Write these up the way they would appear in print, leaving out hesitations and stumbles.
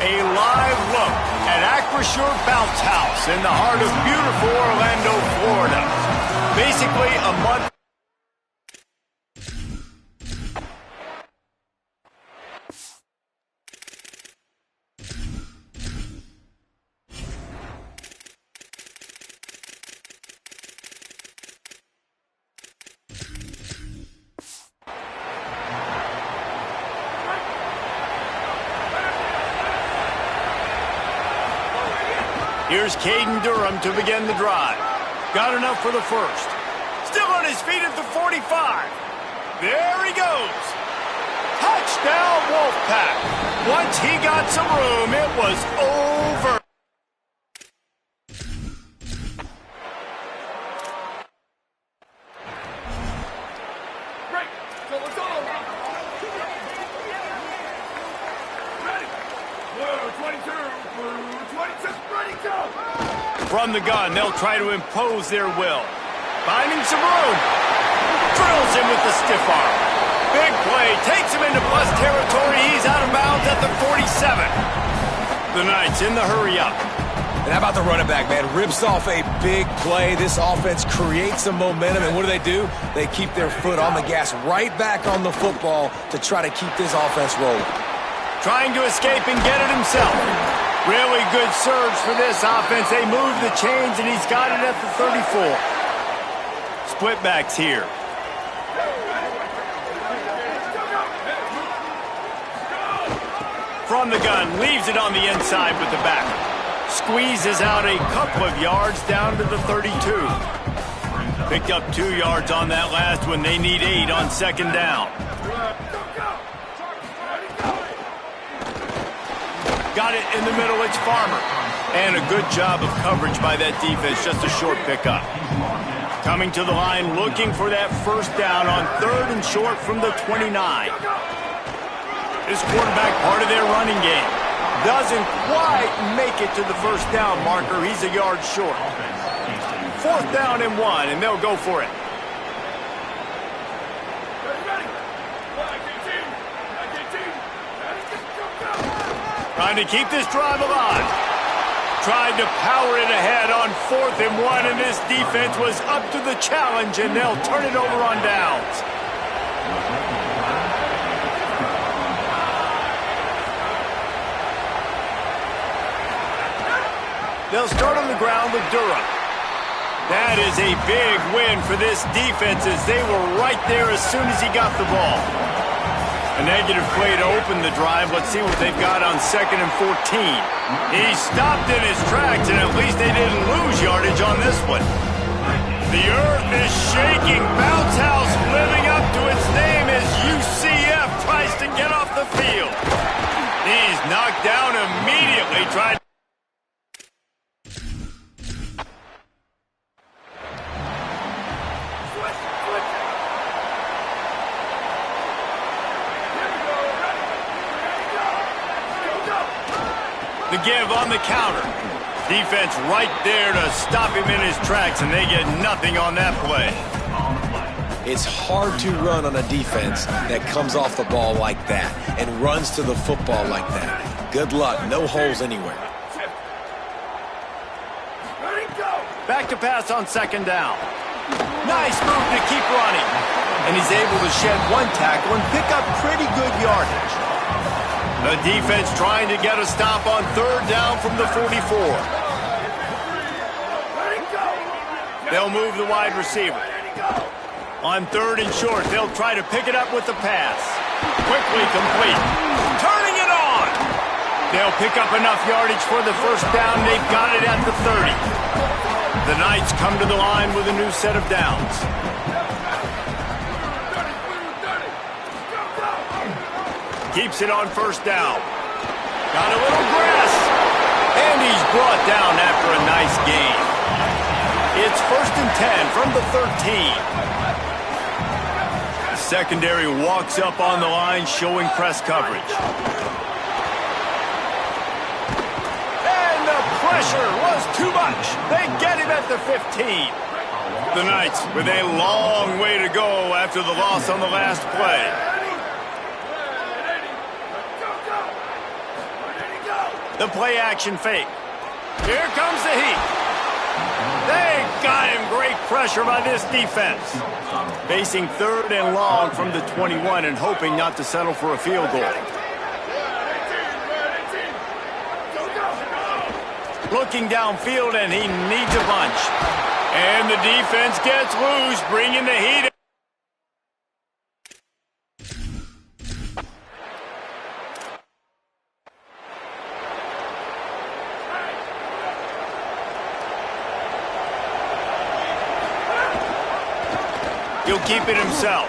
A live look at Acrisure Bounce House in the heart of beautiful Orlando, Florida. Basically a month. Here's Caden Durham to begin the drive. Got enough for the first. Still on his feet at the 45. There he goes. Touchdown, Wolfpack. Once he got some room, it was over. From the gun, they'll try to impose their will. Finding some room. Drills him with the stiff arm. Big play. Takes him into plus territory. He's out of bounds at the 47. The Knights in the hurry up. And how about the running back, man? Rips off a big play. This offense creates some momentum. And what do? They keep their foot on the gas right back on the football to try to keep this offense rolling. Trying to escape and get it himself. Really good surge for this offense. They move the chains, and he's got it at the 34. Split backs here. From the gun, leaves it on the inside with the back. Squeezes out a couple of yards down to the 32. Picked up 2 yards on that last one. They need 8 on second down. Got it in the middle, it's Farmer. And a good job of coverage by that defense, just a short pickup. Coming to the line, looking for that first down on 3rd and short from the 29. This quarterback, part of their running game. Doesn't quite make it to the first down marker. He's a yard short. 4th down and 1, and they'll go for it. Trying to keep this drive alive. Tried to power it ahead on 4th and 1, and this defense was up to the challenge, and they'll turn it over on downs. They'll start on the ground with Durham. That is a big win for this defense, as they were right there as soon as he got the ball. A negative play to open the drive. Let's see what they've got on 2nd and 14. He stopped in his tracks, and at least they didn't lose yardage on this one. The earth is shaking. Bounce House living up to its name as UCF tries to get off the field. He's knocked down immediately. The give on the counter. Defense right there to stop him in his tracks, and they get nothing on that play. It's hard to run on a defense that comes off the ball like that and runs to the football like that. Good luck. No holes anywhere. Back to pass on 2nd down. Nice move to keep running. And he's able to shed 1 tackle and pick up pretty good yardage. The defense trying to get a stop on 3rd down from the 44. They'll move the wide receiver. On 3rd and short, they'll try to pick it up with the pass. Quickly complete. Turning it on! They'll pick up enough yardage for the first down. They've got it at the 30. The Knights come to the line with a new set of downs. Keeps it on 1st down. Got a little grass. And he's brought down after a nice gain. It's 1st and 10 from the 13. The secondary walks up on the line, showing press coverage. And the pressure was too much. They get him at the 15. The Knights with a long way to go after the loss on the last play. The play action fake. Here comes the heat. They got him. Great pressure by this defense. Facing 3rd and long from the 21 and hoping not to settle for a field goal. Looking downfield, and he needs a bunch. And the defense gets loose, bringing the heat. He'll keep it himself.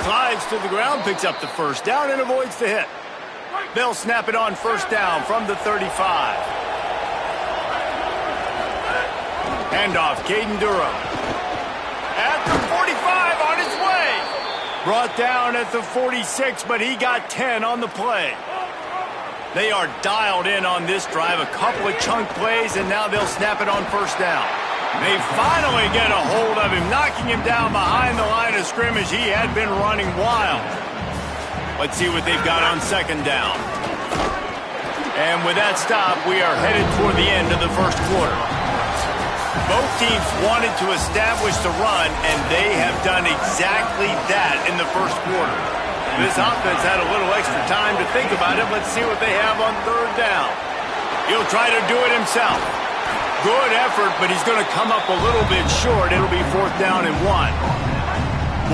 Slides to the ground, picks up the first down, and avoids the hit. They'll snap it on first down from the 35. Handoff, Caden Durham. At the 45, on his way. Brought down at the 46, but he got 10 on the play. They are dialed in on this drive. A couple of chunk plays, and now they'll snap it on first down. They finally get a hold of him, knocking him down behind the line of scrimmage. He had been running wild. Let's see what they've got on second down. And with that stop, we are headed toward the end of the first quarter. Both teams wanted to establish the run, and they have done exactly that in the first quarter. This offense had a little extra time to think about it. Let's see what they have on third down. He'll try to do it himself. Good effort, but he's going to come up a little bit short. It'll be 4th down and 1.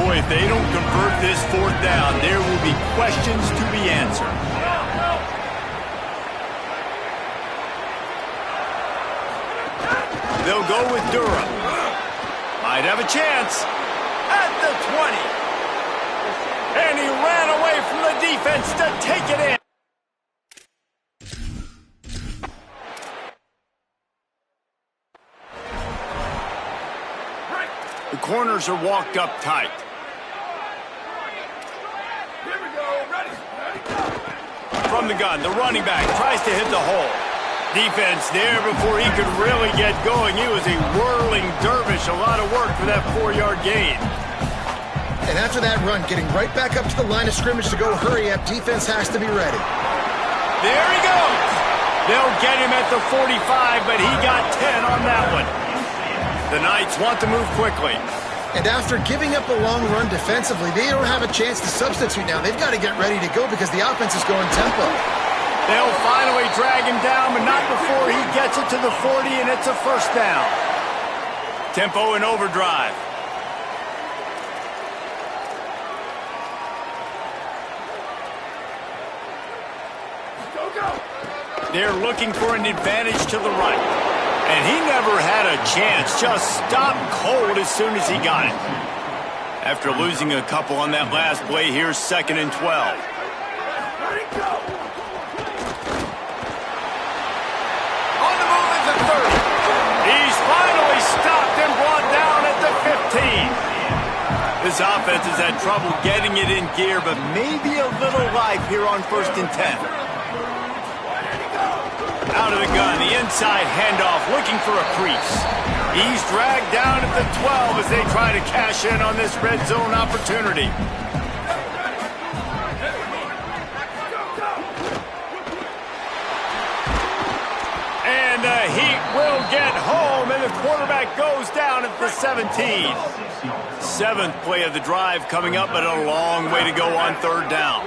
Boy, if they don't convert this 4th down, there will be questions to be answered. They'll go with Durham. Might have a chance. At the 20. And he ran away from the defense to take it in. The corners are walked up tight. From the gun, the running back tries to hit the hole. Defense there before he could really get going. He was a whirling dervish. A lot of work for that 4-yard gain. And after that run, getting right back up to the line of scrimmage to go hurry up, defense has to be ready. There he goes. They'll get him at the 45, but he got 10 on that one. The Knights want to move quickly. And after giving up a long run defensively, they don't have a chance to substitute now. They've got to get ready to go because the offense is going tempo. They'll finally drag him down, but not before he gets it to the 40, and it's a first down. Tempo and overdrive. They're looking for an advantage to the right. And he never had a chance, just stopped cold as soon as he got it. After losing a couple on that last play, here's 2nd and 12. On the move at the 30. He's finally stopped and brought down at the 15. This offense has had trouble getting it in gear, but maybe a little life here on 1st and 10. Out of the gun, the inside handoff, looking for a crease. He's dragged down at the 12 as they try to cash in on this red zone opportunity. And the Heat will get home, and the quarterback goes down at the 17. 7th play of the drive coming up, but a long way to go on 3rd down.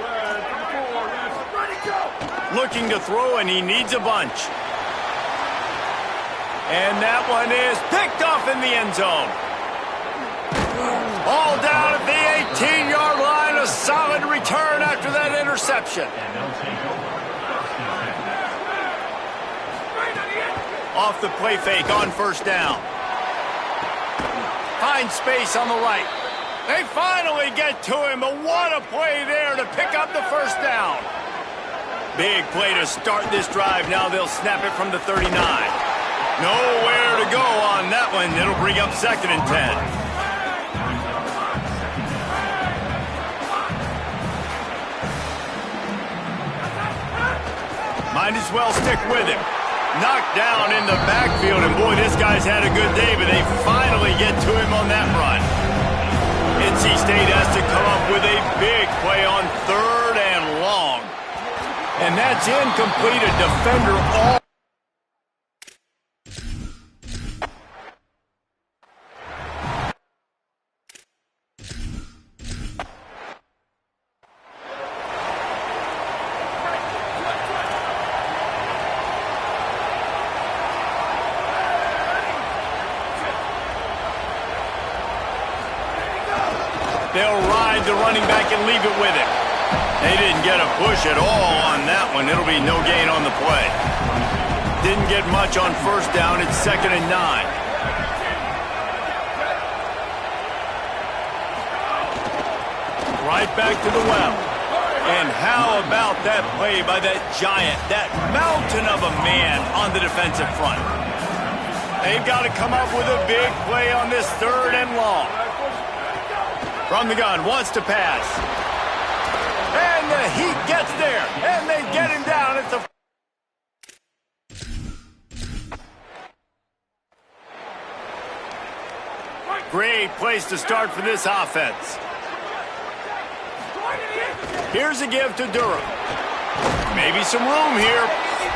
Looking to throw, and he needs a bunch. And that one is picked off in the end zone. All down at the 18-yard line. A solid return after that interception. Off the play fake on first down. Finds space on the right. They finally get to him, but what a play there to pick up the first down. Big play to start this drive. Now they'll snap it from the 39. Nowhere to go on that one. It'll bring up 2nd and 10. Might as well stick with him. Knocked down in the backfield, and boy, this guy's had a good day, but they finally get to him on that run. NC State has to come up with a big play on 3rd and long. And that's incomplete. A defender all. They'll ride the running back and leave it with him. They didn't get a push at all on that one. It'll be no gain on the play. Didn't get much on first down. It's 2nd and 9. Right back to the well. And how about that play by that giant, that mountain of a man on the defensive front? They've got to come up with a big play on this 3rd and long. From the gun, wants to pass. And the Heat gets there, and they get him down at the... Great place to start for this offense. Here's a give to Durham. Maybe some room here.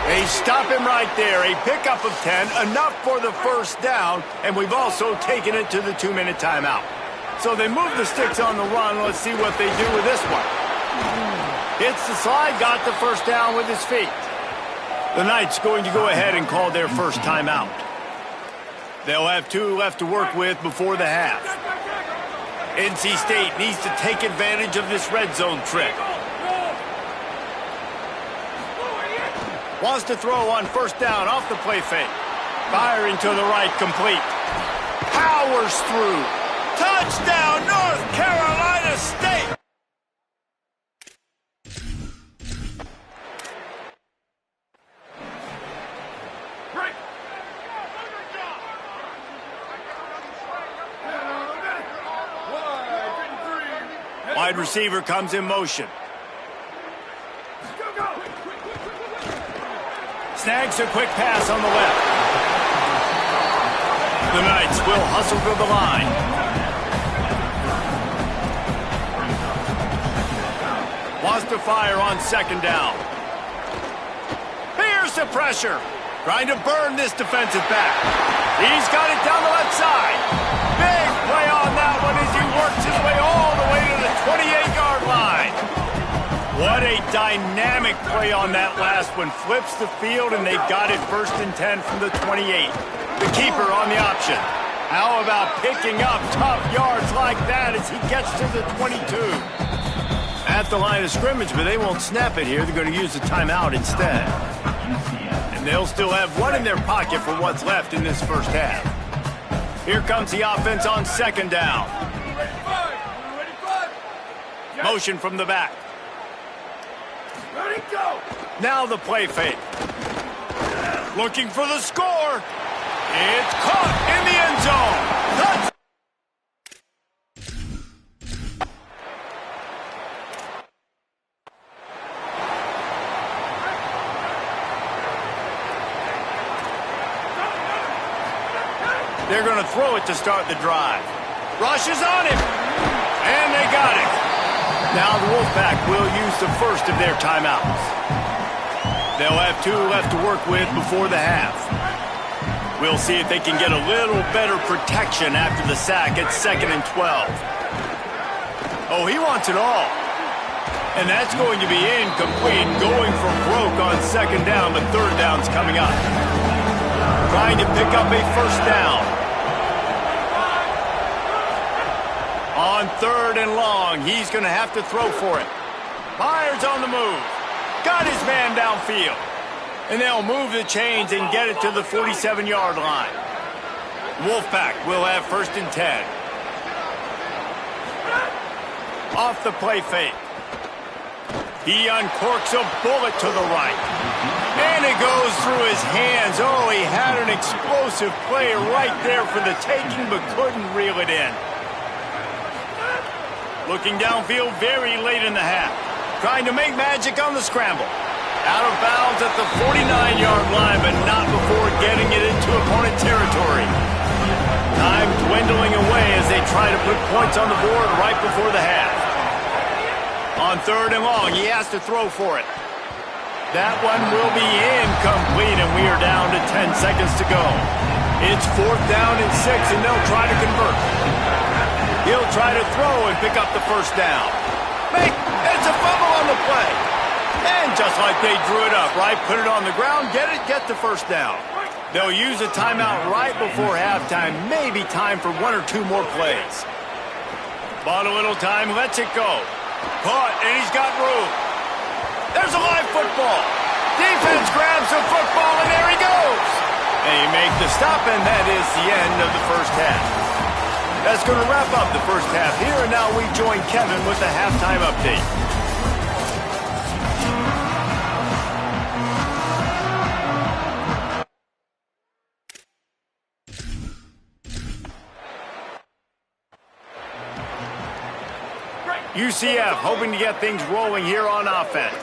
They stop him right there. A pickup of 10, enough for the first down, and we've also taken it to the 2-minute timeout. So they move the sticks on the run. Let's see what they do with this one. Hits the slide, got the first down with his feet. The Knights going to go ahead and call their first timeout. They'll have 2 left to work with before the half. NC State needs to take advantage of this red zone trip. Wants to throw on first down off the play fake. Firing to the right, complete. Powers through. Touchdown, North Carolina State! Wide receiver comes in motion. Snags a quick pass on the left. The Knights will hustle to the line. Wants to fire on second down. Here's the pressure. Trying to burn this defensive back. He's got it down the left side. Big play on that one as he works his way all the way to the 28-yard line. What a dynamic play on that last one. Flips the field, and they've got it 1st and 10 from the 28. The keeper on the option. How about picking up tough yards like that as he gets to the 22? At the line of scrimmage, but they won't snap it here. They're going to use the timeout instead. And they'll still have 1 in their pocket for what's left in this first half. Here comes the offense on second down. Motion from the back. Now the play fake. Looking for the score. It's caught in the end zone. Touchdown. They're going to throw it to start the drive. Rushes on him. And they got it. Now the Wolfpack will use the first of their timeouts. They'll have 2 left to work with before the half. We'll see if they can get a little better protection after the sack at 2nd and 12. Oh, he wants it all. And that's going to be incomplete. Going for broke on second down, but third down's coming up. Trying to pick up a first down. On 3rd and long, he's going to have to throw for it. Fires on the move. Got his man downfield. And they'll move the chains and get it to the 47-yard line. Wolfpack will have 1st and 10. Off the play fake. He uncorks a bullet to the right. And it goes through his hands. Oh, he had an explosive play right there for the taking, but couldn't reel it in. Looking downfield very late in the half. Trying to make magic on the scramble. Out of bounds at the 49-yard line, but not before getting it into opponent territory. Time dwindling away as they try to put points on the board right before the half. On 3rd and long, he has to throw for it. That one will be incomplete, and we are down to 10 seconds to go. It's 4th down and 6, and they'll try to convert. He'll try to throw and pick up the first down. It's a fumble on the play. And just like they drew it up, right? Put it on the ground, get the first down. They'll use a timeout right before halftime. Maybe time for 1 or 2 more plays. Bought a little time, lets it go. Caught, and he's got room. There's a live football. Defense grabs the football, and there he goes. They make the stop, and that is the end of the first half. That's going to wrap up the first half here, and now we join Kevin with the halftime update. UCF hoping to get things rolling here on offense.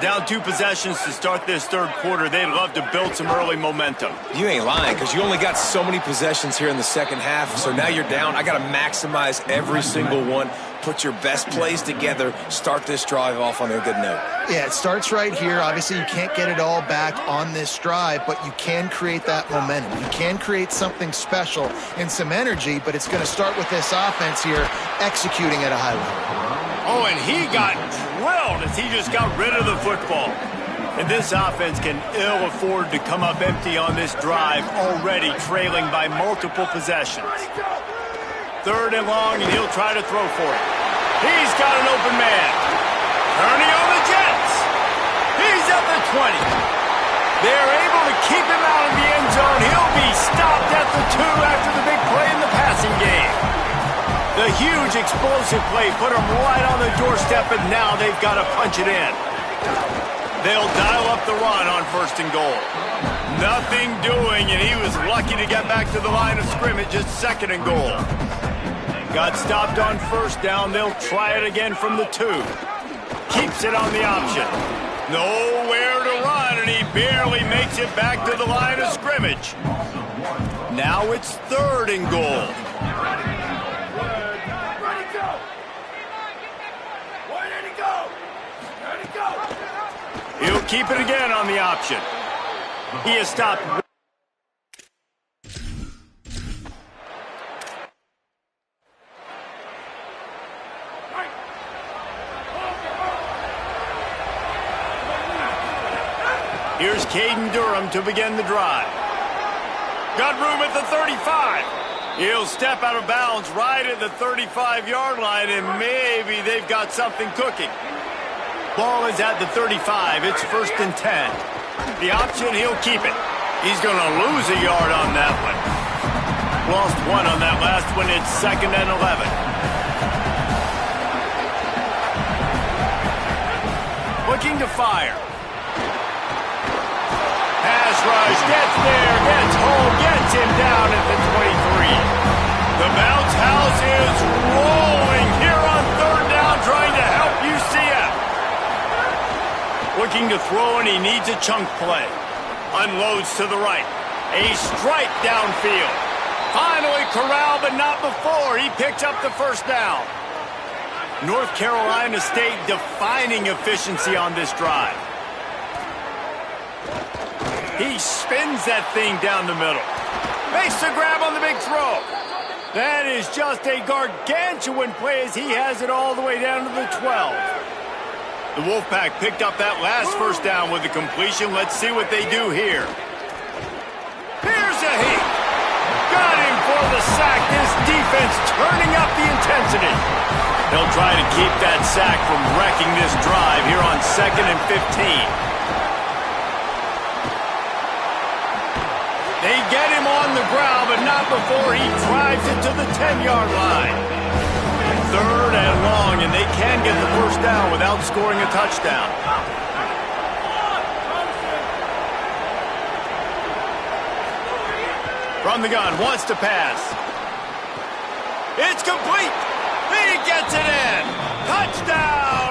Down 2 possessions to start this third quarter. They'd love to build some early momentum. You ain't lying, because you only got so many possessions here in the second half, so now you're down. I got to maximize every single one, put your best plays together, start this drive off on a good note. Yeah, it starts right here. Obviously, you can't get it all back on this drive, but you can create that momentum. You can create something special and some energy, but it's going to start with this offense here executing at a high level. Oh, and he got drilled as he just got rid of the football. And this offense can ill afford to come up empty on this drive, already trailing by multiple possessions. 3rd and long, and he'll try to throw for it. He's got an open man. Turning on the Jets. He's at the 20. They're able to keep him out of the end zone. He'll be stopped at the 2 after the big play in the passing game. The huge explosive play put him right on the doorstep, and now they've got to punch it in. They'll dial up the run on 1st and goal. Nothing doing, and he was lucky to get back to the line of scrimmage at 2nd and goal. Got stopped on 1st down. They'll try it again from the 2. Keeps it on the option. Nowhere to run, and he barely makes it back to the line of scrimmage. Now it's 3rd and goal. He'll keep it again on the option. He is stopped. Here's Caden Durham to begin the drive. Got room at the 35. He'll step out of bounds right at the 35-yard line, and maybe they've got something cooking. Ball is at the 35. It's 1st and 10. The option, he'll keep it. He's going to lose a yard on that one. Lost 1 on that last one. It's 2nd and 11. Looking to fire. Pass rush, gets there, gets home, gets him down at the 23. The bounce house is rolling here on 3rd down, trying to help UCF. Looking to throw, and he needs a chunk play. Unloads to the right. A strike downfield. Finally corralled, but not before. He picks up the 1st down. North Carolina State defining efficiency on this drive. He spins that thing down the middle. Makes the grab on the big throw. That is just a gargantuan play as he has it all the way down to the 12. The Wolfpack picked up that last 1st down with the completion. Let's see what they do here. Here's a hit. Got him for the sack. This defense turning up the intensity. They'll try to keep that sack from wrecking this drive here on 2nd and 15. They get him on the ground, but not before he drives it to the 10-yard line. 3rd and long, and they can get the 1st down without scoring a touchdown. From the gun, wants to pass. It's complete. He gets it in. Touchdown!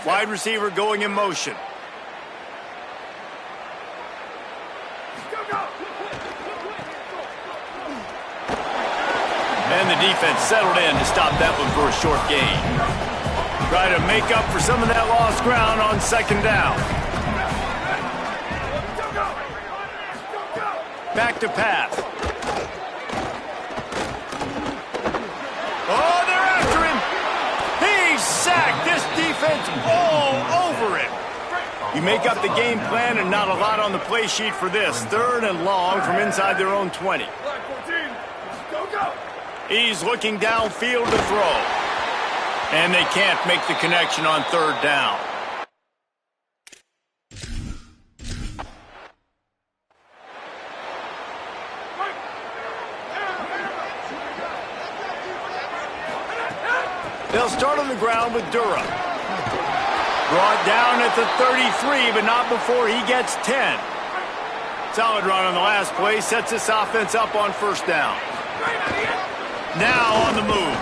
Wide receiver going in motion. And the defense settled in to stop that one for a short gain. Try to make up for some of that lost ground on second down. Back to pass. Oh, they're after him. He's sacked. This defense all over him. You make up the game plan and not a lot on the play sheet for this. 3rd and long from inside their own 20. He's looking downfield to throw. And they can't make the connection on 3rd down. They'll start on the ground with Dura. Brought down at the 33, but not before he gets 10. Solid run on the last play, sets this offense up on 1st down. Now on the move.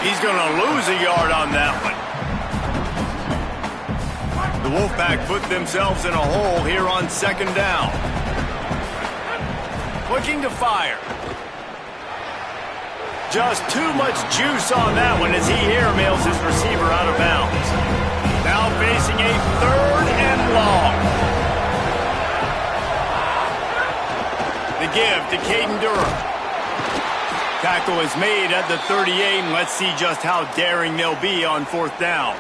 He's going to lose a yard on that one. The Wolfpack put themselves in a hole here on 2nd down. Looking to fire. Just too much juice on that one as he airmails his receiver out of bounds. Now facing a 3rd and long. The give to Caden Durham. Tackle is made at the 38, and let's see just how daring they'll be on 4th down.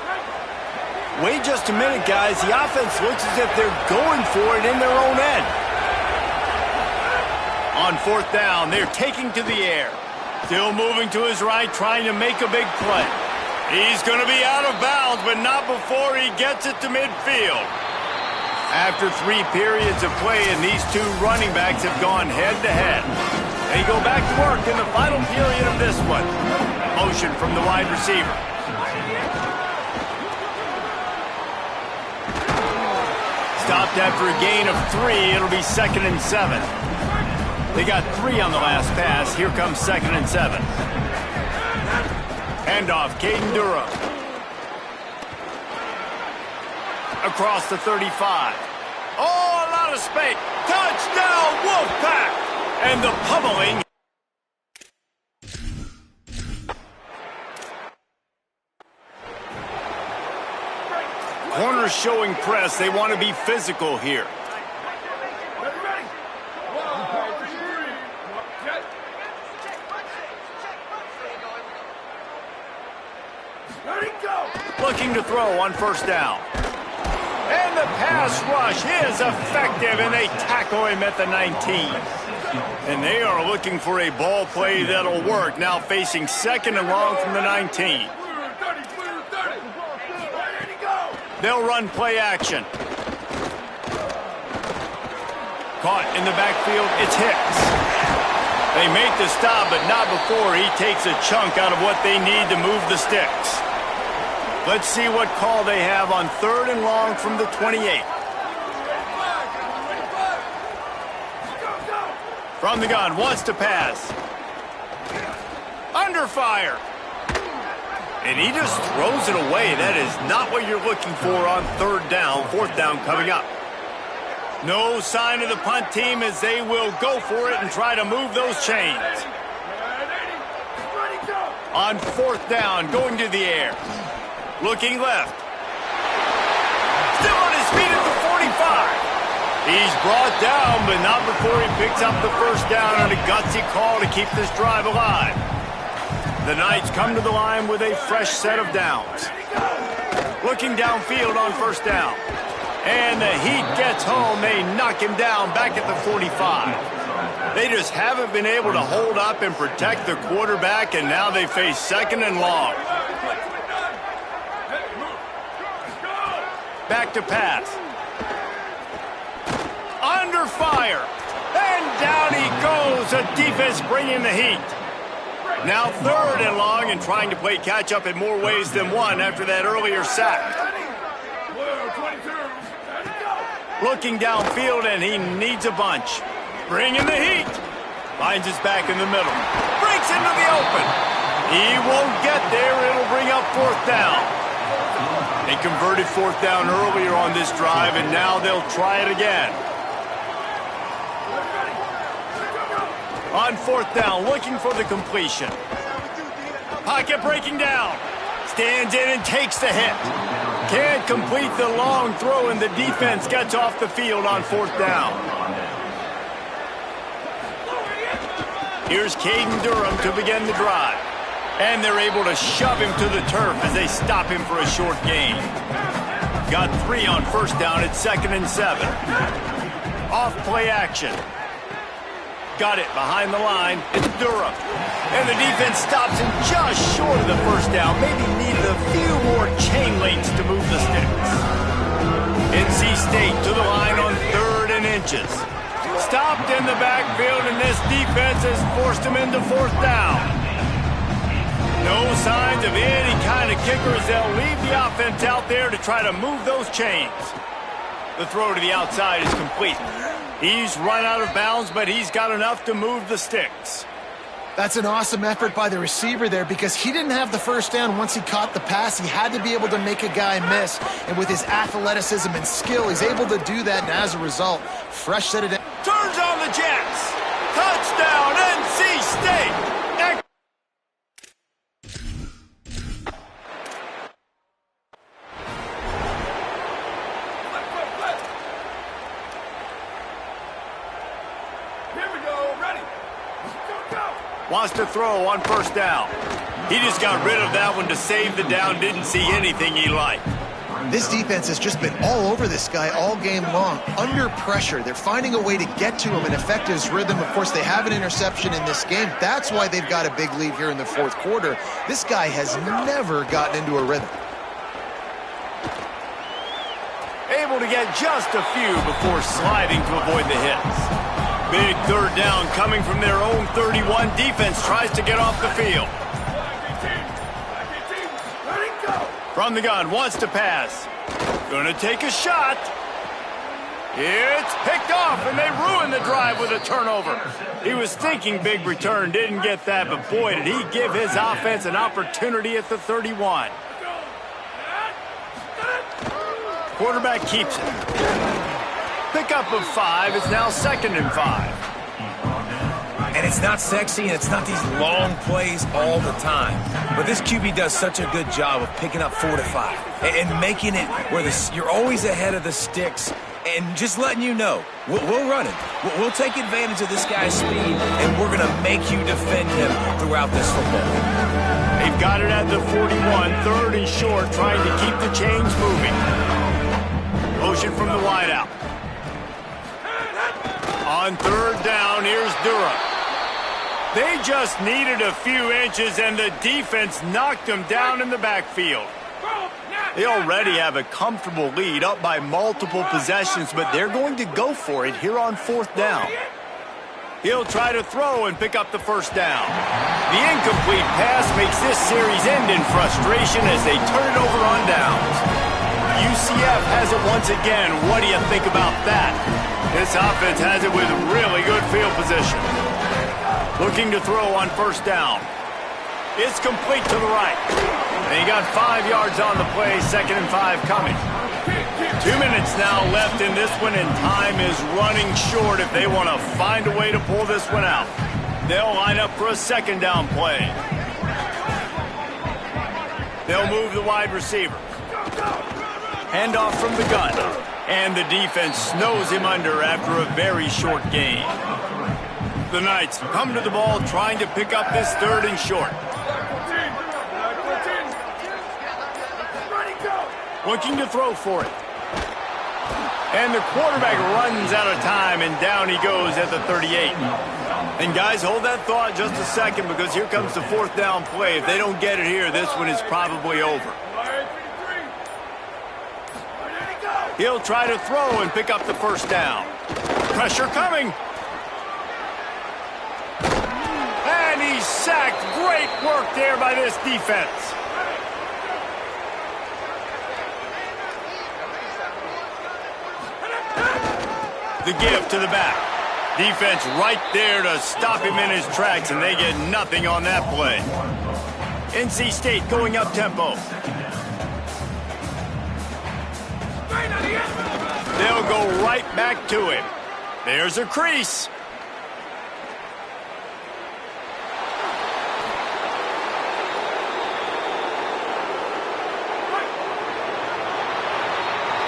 Wait just a minute, guys. The offense looks as if they're going for it in their own end. On 4th down, they're taking to the air. Still moving to his right, trying to make a big play. He's going to be out of bounds, but not before he gets it to midfield. After 3 periods of play, and these 2 running backs have gone head-to-head. They go back to work in the final period of this one. Motion from the wide receiver. Stopped after a gain of 3. It'll be 2nd and 7. They got 3 on the last pass. Here comes 2nd and 7. Handoff, Caden Durham. Across the 35. Oh, a lot of space. Touchdown, Wolfpack! And the pummeling. Corners showing press. They want to be physical here. Looking to throw on 1st down. And the pass rush is effective, and they tackle him at the 19. And they are looking for a ball play that'll work. Now facing 2nd and long from the 19. They'll run play action. Caught in the backfield, it's Hicks. They make the stop, but not before he takes a chunk out of what they need to move the sticks. Let's see what call they have on 3rd and long from the 28. From the gun, wants to pass. Under fire. And he just throws it away. That is not what you're looking for on 3rd down. 4th down coming up. No sign of the punt team as they will go for it and try to move those chains. On 4th down, going to the air. Looking left. Still on his feet at the 45. He's brought down, but not before he picks up the 1st down on a gutsy call to keep this drive alive. The Knights come to the line with a fresh set of downs. Looking downfield on 1st down. And the heat gets home. They knock him down back at the 45. They just haven't been able to hold up and protect the quarterback, and now they face 2nd and long. Back to pass. Under fire. And down he goes. The defense bringing the heat. Now 3rd and long and trying to play catch-up in more ways than one after that earlier sack. Looking downfield, and he needs a bunch. Bringing the heat. Finds his back in the middle. Breaks into the open. He won't get there. It'll bring up 4th down. They converted fourth down earlier on this drive, and now they'll try it again. On fourth down, looking for the completion. Pocket breaking down. Stands in and takes the hit. Can't complete the long throw, and the defense gets off the field on fourth down. Here's Caden Durham to begin the drive. And they're able to shove him to the turf as they stop him for a short gain. Got 3 on first down at 2nd and 7. Off play action. Got it behind the line. It's Durham. And the defense stops him just short of the first down. Maybe needed a few more chain links to move the sticks. NC State to the line on 3rd and inches. Stopped in the backfield, and this defense has forced him into fourth down. No signs of any kind of kickers. They'll leave the offense out there to try to move those chains. The throw to the outside is complete. He's run out of bounds, but he's got enough to move the sticks. That's an awesome effort by the receiver there because he didn't have the first down once he caught the pass. He had to be able to make a guy miss. And with his athleticism and skill, he's able to do that. And as a result, fresh set of... Turns on the Jets. Touchdown, NC State. Wants to throw on first down. He just got rid of that one to save the down. Didn't see anything he liked. This defense has just been all over this guy all game long. Under pressure, they're finding a way to get to him and affect his rhythm. Of course, they have an interception in this game. That's why they've got a big lead here in the fourth quarter. This guy has never gotten into a rhythm. Able to get just a few before sliding to avoid the hits. Big third down coming from their own 31. Defense tries to get off the field. From the gun, wants to pass. Gonna take a shot. It's picked off, and they ruin the drive with a turnover. He was thinking big return, didn't get that, but boy, did he give his offense an opportunity at the 31. Quarterback keeps it. Pickup of 5. It's now 2nd and 5. And it's not sexy, and it's not these long plays all the time. But this QB does such a good job of picking up 4 to 5 and making it where you're always ahead of the sticks and just letting you know, we'll run it. We'll take advantage of this guy's speed, and we're going to make you defend him throughout this football. They've got it at the 41, 3rd and short, trying to keep the chains moving. Motion from the wideout. On 3rd down, here's Durham. They just needed a few inches, and the defense knocked them down in the backfield. They already have a comfortable lead, up by multiple possessions, but they're going to go for it here on 4th down. He'll try to throw and pick up the first down. The incomplete pass makes this series end in frustration as they turn it over on downs. UCF has it once again. What do you think about that? This offense has it with really good field position. Looking to throw on first down. It's complete to the right. And he got 5 yards on the play, 2nd and 5 coming. 2 minutes now left in this one, and time is running short if they want to find a way to pull this one out. They'll line up for a 2nd down play. They'll move the wide receiver. Handoff from the gun. And the defense snows him under after a very short gain. The Knights come to the ball trying to pick up this 3rd and short. Looking to throw for it. And the quarterback runs out of time, and down he goes at the 38. And guys, hold that thought just a second, because here comes the 4th down play. If they don't get it here, this one is probably over. He'll try to throw and pick up the first down. Pressure coming. And he's sacked. Great work there by this defense. The give to the back. Defense right there to stop him in his tracks, and they get nothing on that play. NC State going up tempo. go right back to him. There's a crease.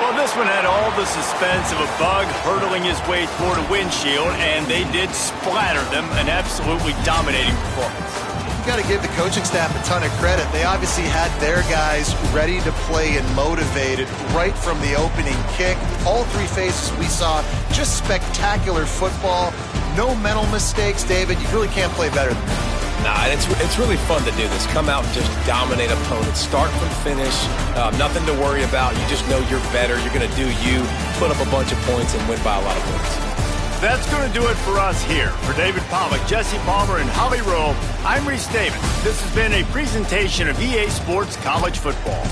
Well, this one had all the suspense of a bug hurtling his way toward a windshield, and they did splatter them. An absolutely dominating performance. You got to give the coaching staff a ton of credit. They obviously had their guys ready to play and motivated right from the opening kick. All three phases we saw, just spectacular football. No mental mistakes, David. You really can't play better than that. Nah, and it's really fun to do this. Come out and just dominate opponents. Start from finish. Nothing to worry about. You just know you're better. You're going to do you, put up a bunch of points, and win by a lot of points. That's going to do it for us here. For David Pollack, Jesse Palmer, and Holly Rowe, I'm Reese Davis. This has been a presentation of EA Sports College Football.